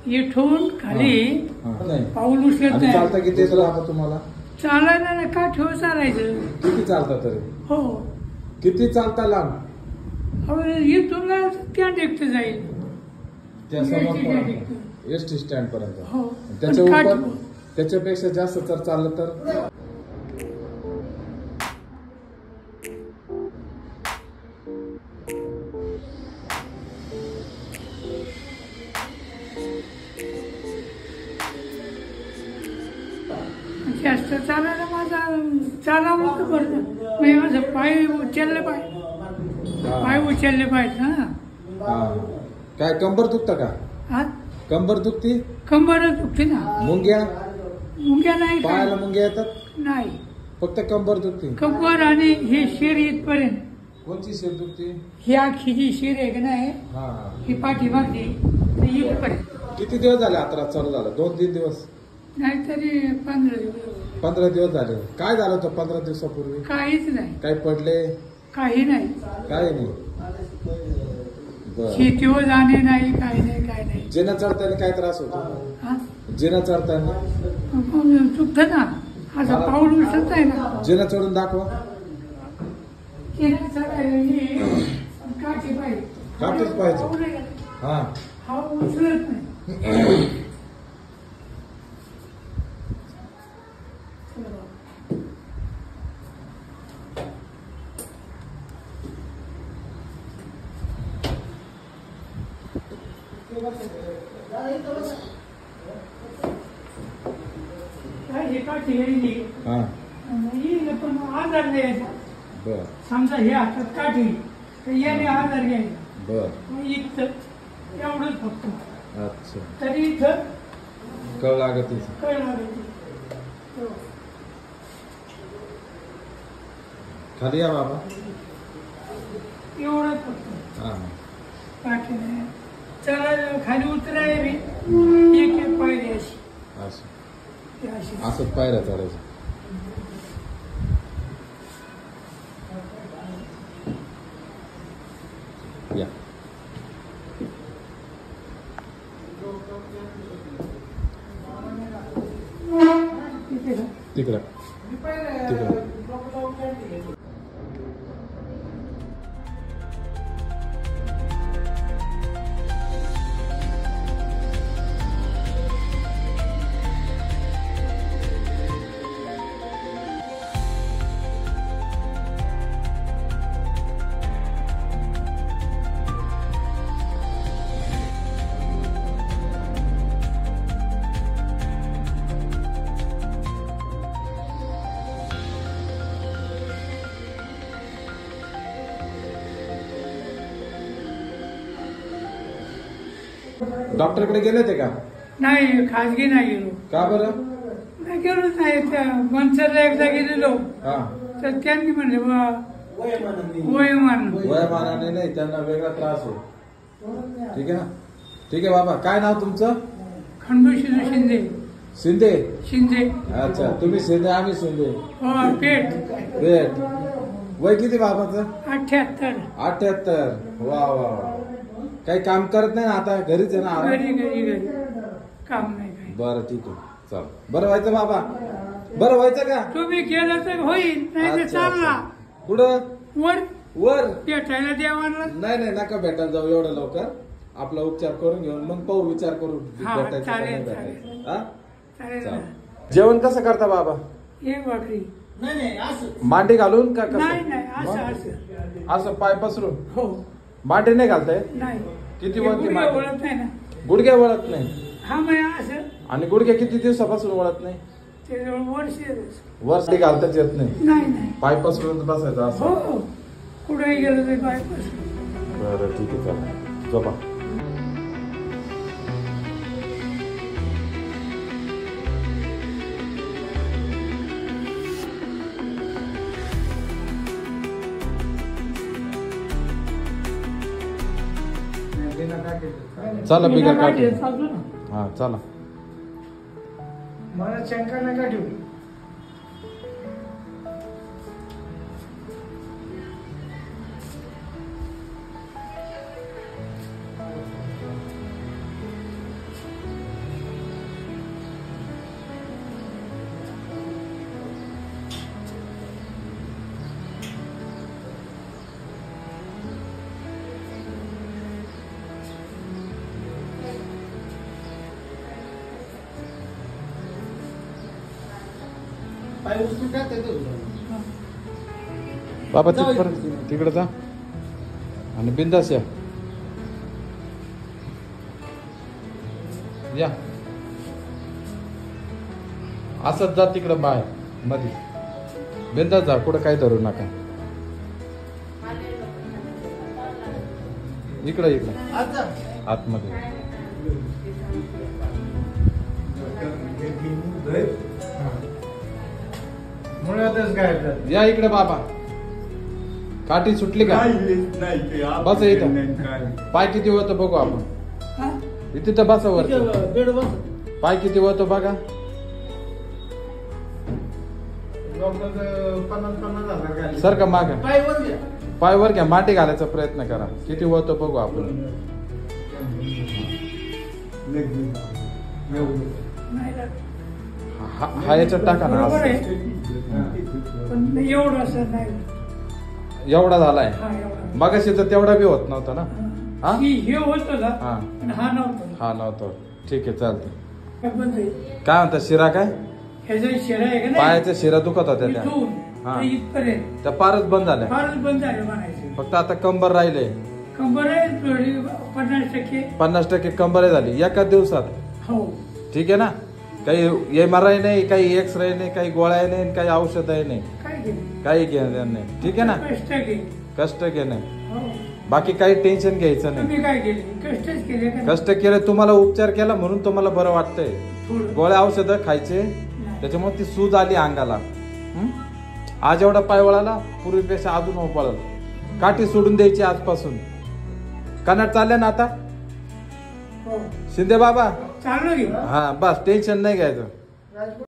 इथून खाली नाही पाऊल उचलत आणि नाही. चालता किती येतं आता तुम्हाला? चालायला नाही का ठेव चालायचं. किती चालता तरी? हो किती चालता लांब? इथून त्या टेकत जाईल त्या समोर एसटी स्टँड पर्यंत. हो त्याच्या पण उपर काठ- त्याच्यापेक्षा जास्त जर चाललं तर जास्त चालायला माझा चालावं तर बरं. मी माझं पाय उचलले पाहिजे. पाय उचलले पाहिजे ना. हा. काय कंबर दुखतं का? हा कंबर दुखती? कंबरच दुखते ना. मुंग्या? मुंग्या नाही काय. पायाला मुंग्या येतात? नाही फक्त कंबर दुखती? कंबर आणि हे शिर इथपर्यंत. कोणची शिर दुखती? ही आखी जी शिर आहे का नाही हा. ही पाठीमागची ते इथपर्यंत. किती दिवस झाले आता चालू झालं? 2-3 दिवस? नाहीतरी 15 दिवस. 15 दिवस झाले. काय झालं होतं 15 दिवसापूर्वी? काहीच नाही. काय पडले? काही नाही. काय नाही. बर. शेतीवर जाणे नाही काही नाही काय नाही. जिना चढताना काय त्रास होतो? हा जिना चढताना? चुकत ना असं पाऊल उचलत आहे ना. जिना चढून दाखवा. केलं चढायला हे काठी पाहिजे. काठीच पाहिजे. हा. हा उचलत नाही. हे काठी घ्यायची हा. येईल पण आजार द्यायचा. बर समजा हे हातात काठी तर याने आजार घ्यायचा. बर. मग इथं एवढंच फक्त. अच्छा. तरी इथं कळ लागत कळ लागायची. खाली या बाबा. एवढंच फक्त. हा. काठी नाही. चला खाली उतराय बी एक एक पायरी अशी असं ती अशी. असंच पायऱ्या चढायचं. या. तिकडं तिकडं. डॉक्टरकडे गेले ते का? नाही खाजगी नाही गेलो. का बरं? नाही गेलोच नाही. त्या मनसरला एकदा गेलेलो हा. तर त्यांनी म्हणले वयमान वयामानाने नाही, त्यांना वेगळा त्रास आहे. ठीक आहे ना? ठीक आहे बाबा. काय नाव तुमचं? खंडूशिंदे शिंदे. शिंदे? शिंदे. अच्छा. तुम्ही शिंदे आम्ही शिंदे. हो पेठ. पेठ. वय किती बाबाचं? 78. 78. वा वा वा. काही काम करत नाही ना आता? घरीच आहे ना? घरी घरी घरी काम नाही काही. बरं ठीक आहे. चल. बरं व्हायचं बाबा? बरं व्हायचं का? तुम्ही केलं तर होईल नाही तर अच्छा, चालला. अच्छा. कुठं? वर वर? भेटायला देवाला. नाही नाही, नका भेटायला जाऊ एवढं लवकर. आपला उपचार करून घेऊन मग पाहू, विचार करू हा, भेटायचं का नाही चालेल, भेटायचं. हा? चालेल चालेल. ना. जेवण कसं करता बाबा? एक भाकरी. मांडी घालून का कसं? नाही नाही असं असं. असं पाय पसरून? हो मांडी नाही घालताय? नाही. किती हे वळती गुडघे मांडी? वळत नाही ना. गुडघे वळत नाही? हा मग असं आणि गुडघे किती दिवसापासून वळत नाही? ते वर्ष वर्ष घालताच येत नाही? नाही नाही. पाय पसरून बसायचं हो असं? हो कुठेही गेलो तरी बायपास. बरं ठीक आहे. चला झोपा. चला बिगर काढ. हा चला. मला शंका नका ठेवू. बाबा तिकडे जा आणि बिंदास या असंच जा तिकडं बाहेर मध्ये बिंदास जा, कुठं काही धरू नका. इकडं आतमध्ये या इकडे बाबा. काठी सुटली का? बस इथं. पाय किती होतं बघू आपण. हा? इथे तर बसा वर. पाय किती होतो बघा. 50,000 सर का माग पाय वर घ्या. माटी घालायचा प्रयत्न करा. किती होतो बघू आपण. नाही ना. हा याच्यात टाका ना. बरोबर असं. आहे. पण एवढं असं नाही. एवढा झालाय. हा, एवढं. मगाशी तर तेवढा बी होत नव्हता ना. हा? हे होतं ना, हा. पण हा नव्हता. हा नव्हतं. ठीक आहे चालतं. हे बंद आहे. काय म्हणता शिरा काय ह्याचा शिरा आहे का नाही, पायाच्या शिरा दुखत होत्या त्या. इथून हा. ते इथपर्यंत त्या पारच बंद झाल्या. फारच बंद झाले म्हणायचे. फक्त आता कंबर राहिले. कंबर आहे थोडी 50%. 50% कंबर झाली एका दिवसात. हो. ठीक आहे ना. काही MRI नाही, काही एक्सरे नाही, काही गोळ्या नाही, काही औषधही नाही, काय केलं काही घेणं नाही. ठीक आहे ना. कष्ट केले. कष्ट घेणं हो. बाकी काही टेन्शन घ्यायचं नाही. तुम्ही काय केले कष्टच केले का? कष्ट केले, तुम्हाला उपचार केला म्हणून तुम्हाला बरं वाटतंय. थोडं. गोळ्या औषधं खायचे त्याच्यामुळे ती सूज आली अंगाला. आज एवढा पाय वळाला, पूर्वीपेक्षा अजून वळल. काठी सोडून द्यायची आजपासून. कन्नड चालल्या ना आता हो. शिंदे बाबा. चालू घे. हा बस टेन्शन नाही घ्यायचं.